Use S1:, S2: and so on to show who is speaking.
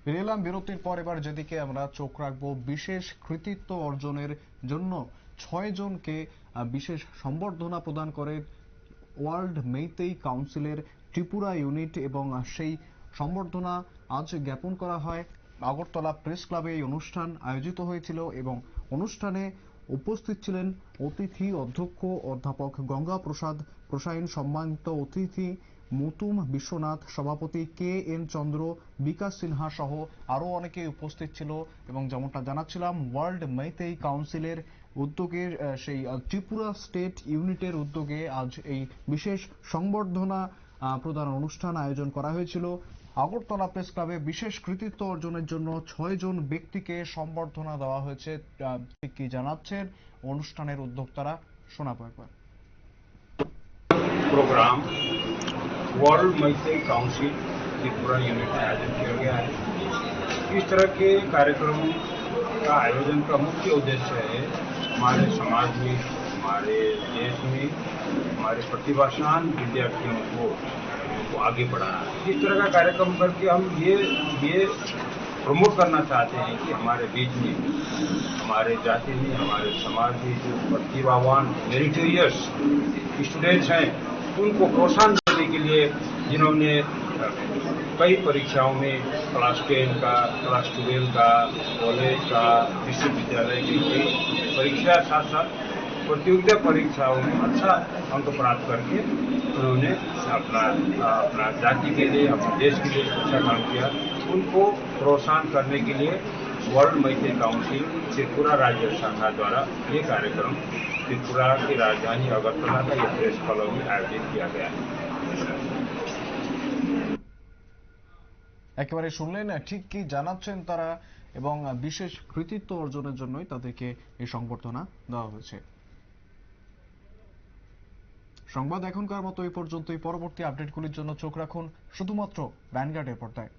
S1: ফিরে এলাম বিরতির পর। এবার যেদিকে আমরা চোখ রাখবো, বিশেষ কৃতিত্ব অর্জনের জন্য 6 জনকে বিশেষ সম্বর্ধনা প্রদান করে ওয়ার্ল্ড মেইতেই কাউন্সিলের ত্রিপুরা ইউনিট, এবং সেই সম্বর্ধনা আজ জ্ঞাপন করা হয়। আগরতলা প্রেস ক্লাবে এই অনুষ্ঠান আয়োজিত হয়েছিল এবং অনুষ্ঠানে উপস্থিত ছিলেন অতিথি অধ্যক্ষ অধ্যাপক গঙ্গা প্রসাদ প্রসাইন, সম্মানিত অতিথি মুতুম বিশ্বনাথ, সভাপতি কে এন চন্দ্র, বিকাশ সিনহা সহ আরো অনেকে উপস্থিত ছিল। এবং যেমনটা জানাচ্ছিলাম, ওয়ার্ল্ড মেইতেই কাউন্সিলের উদ্যোগে, সেই ত্রিপুরা স্টেট ইউনিটের উদ্যোগে আজ এই বিশেষ সংবর্ধনা প্রদান অনুষ্ঠান আয়োজন করা হয়েছিল। আগরতলা প্রেস ক্লাবে বিশেষ কৃতিত্ব অর্জনের জন্য 6 জন ব্যক্তিকে সম্বর্ধনা দেওয়া হয়েছে। ঠিক কি জানাচ্ছেন অনুষ্ঠানের উদ্যোক্তারা, শোনাবো একবার।
S2: प्रोग्राम वर्ल्ड मैत्री काउंसिल त्रिपुरा यूनिट में आयोजन किया गया है। इस तरह के कार्यक्रमों का आयोजन का मुख्य उद्देश्य है हमारे समाज में, हमारे देश में हमारे प्रतिभाशान विद्यार्थियों को आगे बढ़ाना। इस तरह का कार्यक्रम करके हम ये प्रमोट करना चाहते हैं कि हमारे बीच में, हमारे जाति में, हमारे समाज में जो प्रतिभावान मेरिटोरियस स्टूडेंट्स हैं उनको प्रोत्साहन देने के लिए, जिन्होंने कई परीक्षाओं में क्लास 10 का, क्लास 12 का, कॉलेज का, विश्वविद्यालय की कई परीक्षा साथ साथ प्रतियोगिता परीक्षाओं में अच्छा अंक प्राप्त करके उन्होंने अपना जाति के लिए, अपने देश के लिए अच्छा काम किया। उनको प्रोत्साहन करने के लिए वर्ल्ड मैत्री काउंसिल त्रिपुरा राज्य शाखा द्वारा ये कार्यक्रम त्रिपुरा की राजधानी अगरतला का ये प्रेस क्लब में आयोजित किया गया है।
S1: একেবারে শুনলেন ঠিক কি জানাচ্ছেন তারা, এবং বিশেষ কৃতিত্ব অর্জনের জন্যই তাদেরকে এই সংবর্ধনা দেওয়া হয়েছে। সংবাদ এখনকার মতো এই পর্যন্তই। পরবর্তী আপডেটগুলির জন্য চোখ রাখুন শুধুমাত্র ভ্যানগার্ডের পর্দায়।